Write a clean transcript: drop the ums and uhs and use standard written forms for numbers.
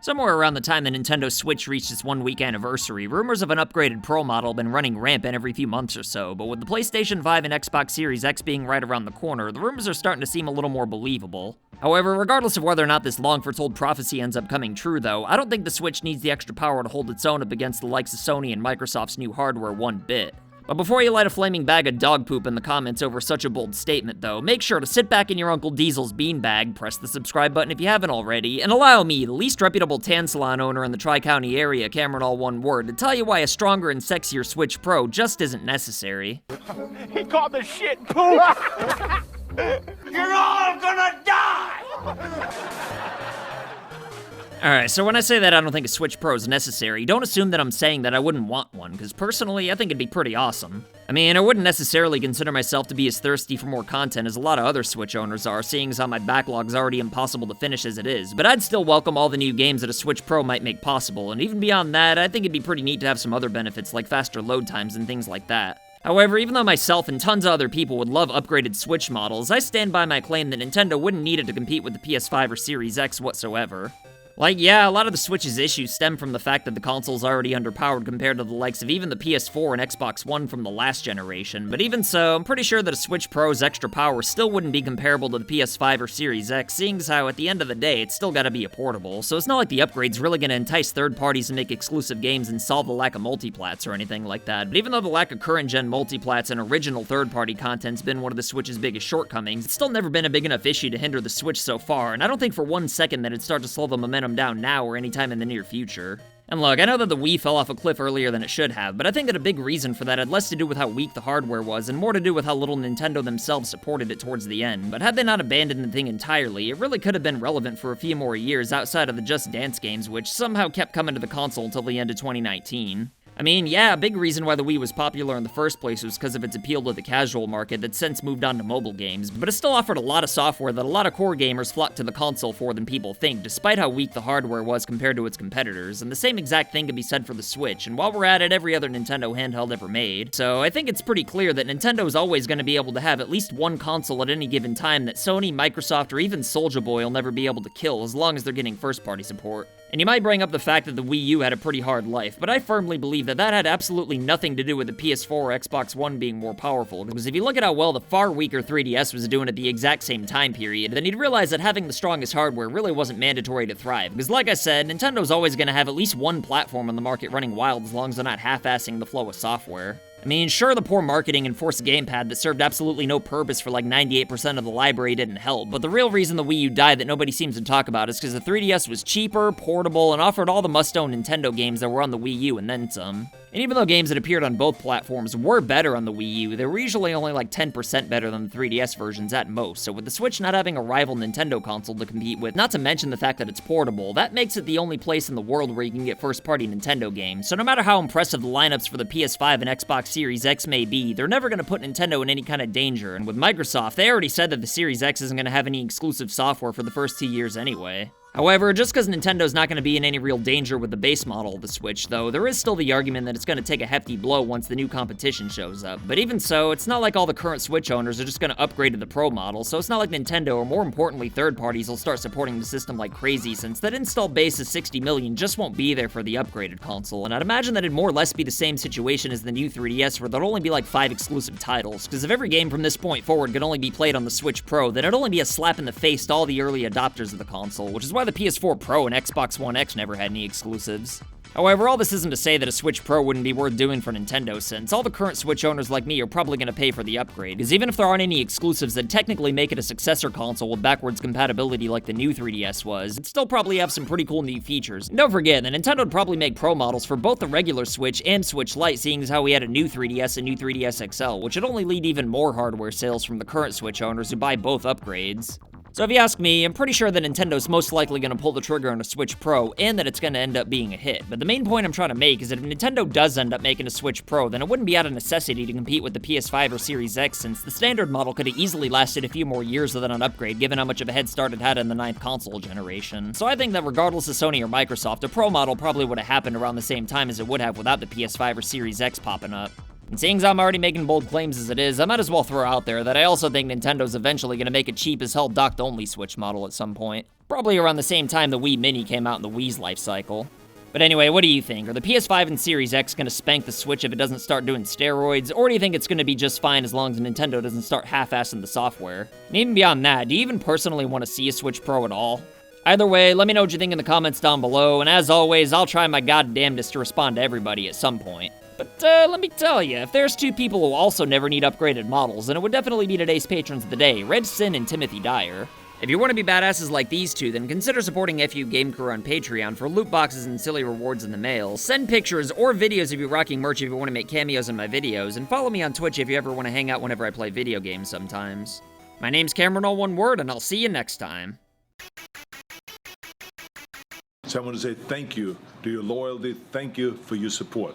Somewhere around the time the Nintendo Switch reached its 1-week anniversary, rumors of an upgraded Pro model have been running rampant every few months or so, but with the PlayStation 5 and Xbox Series X being right around the corner, the rumors are starting to seem a little more believable. However, regardless of whether or not this long-foretold prophecy ends up coming true though, I don't think the Switch needs the extra power to hold its own up against the likes of Sony and Microsoft's new hardware one bit. But before you light a flaming bag of dog poop in the comments over such a bold statement though, make sure to sit back in your Uncle Diesel's beanbag, press the subscribe button if you haven't already, and allow me, the least reputable tan salon owner in the Tri-County area, Cameron all one word, to tell you why a stronger and sexier Switch Pro just isn't necessary. He called the shit poop! You're all gonna die! Alright, so when I say that I don't think a Switch Pro is necessary, don't assume that I'm saying that I wouldn't want one, because personally, I think it'd be pretty awesome. I mean, I wouldn't necessarily consider myself to be as thirsty for more content as a lot of other Switch owners are, seeing as how my backlog's already impossible to finish as it is, but I'd still welcome all the new games that a Switch Pro might make possible, and even beyond that, I think it'd be pretty neat to have some other benefits like faster load times and things like that. However, even though myself and tons of other people would love upgraded Switch models, I stand by my claim that Nintendo wouldn't need it to compete with the PS5 or Series X whatsoever. Like, yeah, a lot of the Switch's issues stem from the fact that the console's already underpowered compared to the likes of even the PS4 and Xbox One from the last generation, but even so, I'm pretty sure that a Switch Pro's extra power still wouldn't be comparable to the PS5 or Series X, seeing as how at the end of the day, it's still gotta be a portable, so it's not like the upgrade's really gonna entice third parties to make exclusive games and solve the lack of multiplats or anything like that, but even though the lack of current-gen multiplats and original third-party content's been one of the Switch's biggest shortcomings, it's still never been a big enough issue to hinder the Switch so far, and I don't think for 1 second that it'd start to slow the momentum down now or anytime in the near future. And look, I know that the Wii fell off a cliff earlier than it should have, but I think that a big reason for that had less to do with how weak the hardware was and more to do with how little Nintendo themselves supported it towards the end. But had they not abandoned the thing entirely, it really could have been relevant for a few more years outside of the Just Dance games, which somehow kept coming to the console until the end of 2019. I mean, yeah, a big reason why the Wii was popular in the first place was because of its appeal to the casual market that's since moved on to mobile games, but it still offered a lot of software that a lot of core gamers flocked to the console for than people think, despite how weak the hardware was compared to its competitors, and the same exact thing can be said for the Switch, and while we're at it, every other Nintendo handheld ever made. So I think it's pretty clear that Nintendo's always going to be able to have at least one console at any given time that Sony, Microsoft, or even Soulja Boy will never be able to kill as long as they're getting first-party support. And you might bring up the fact that the Wii U had a pretty hard life, but I firmly believe that that had absolutely nothing to do with the PS4 or Xbox One being more powerful, because if you look at how well the far weaker 3DS was doing at the exact same time period, then you'd realize that having the strongest hardware really wasn't mandatory to thrive, because like I said, Nintendo's always going to have at least one platform on the market running wild as long as they're not half-assing the flow of software. I mean, sure, the poor marketing and forced gamepad that served absolutely no purpose for like 98% of the library didn't help, but the real reason the Wii U died that nobody seems to talk about is because the 3DS was cheaper, portable, and offered all the must-own Nintendo games that were on the Wii U and then some. And even though games that appeared on both platforms were better on the Wii U, they were usually only like 10% better than the 3DS versions at most, so with the Switch not having a rival Nintendo console to compete with, not to mention the fact that it's portable, that makes it the only place in the world where you can get first-party Nintendo games, so no matter how impressive the lineups for the PS5 and Xbox Series X may be, they're never going to put Nintendo in any kind of danger, and with Microsoft, they already said that the Series X isn't going to have any exclusive software for the first 2 years anyway. However, just because Nintendo's not going to be in any real danger with the base model of the Switch, though, there is still the argument that it's going to take a hefty blow once the new competition shows up. But even so, it's not like all the current Switch owners are just going to upgrade to the Pro model, so it's not like Nintendo, or more importantly, third parties will start supporting the system like crazy, since that install base of 60 million just won't be there for the upgraded console. And I'd imagine that it'd more or less be the same situation as the new 3DS, where there'll only be like 5 exclusive titles, because if every game from this point forward could only be played on the Switch Pro, then it'd only be a slap in the face to all the early adopters of the console, which is why the PS4 Pro and Xbox One X never had any exclusives. However, all this isn't to say that a Switch Pro wouldn't be worth doing for Nintendo, since all the current Switch owners like me are probably going to pay for the upgrade, because even if there aren't any exclusives that technically make it a successor console with backwards compatibility like the new 3DS was, it'd still probably have some pretty cool new features. And don't forget that Nintendo would probably make Pro models for both the regular Switch and Switch Lite, seeing as how we had a new 3DS and new 3DS XL, which would only lead even more hardware sales from the current Switch owners who buy both upgrades. So if you ask me, I'm pretty sure that Nintendo's most likely going to pull the trigger on a Switch Pro, and that it's going to end up being a hit. But the main point I'm trying to make is that if Nintendo does end up making a Switch Pro, then it wouldn't be out of necessity to compete with the PS5 or Series X, since the standard model could have easily lasted a few more years without an upgrade, given how much of a head start it had in the 9th console generation. So I think that regardless of Sony or Microsoft, a Pro model probably would have happened around the same time as it would have without the PS5 or Series X popping up. And seeing as I'm already making bold claims as it is, I might as well throw out there that I also think Nintendo's eventually gonna make a cheap as hell docked-only Switch model at some point. Probably around the same time the Wii Mini came out in the Wii's life cycle. But anyway, what do you think? Are the PS5 and Series X gonna spank the Switch if it doesn't start doing steroids, or do you think it's gonna be just fine as long as Nintendo doesn't start half-assing the software? And even beyond that, do you even personally want to see a Switch Pro at all? Either way, let me know what you think in the comments down below, and as always, I'll try my goddamnedest to respond to everybody at some point. But let me tell you, if there's two people who also never need upgraded models, then it would definitely be today's patrons of the day, Red Sin and Timothy Dyer. If you want to be badasses like these two, then consider supporting FU Game Crew on Patreon for loot boxes and silly rewards in the mail. Send pictures or videos of you rocking merch if you want to make cameos in my videos, and follow me on Twitch if you ever want to hang out whenever I play video games sometimes. My name's Cameron, all one word, and I'll see you next time. So I want to say thank you to your loyalty, thank you for your support.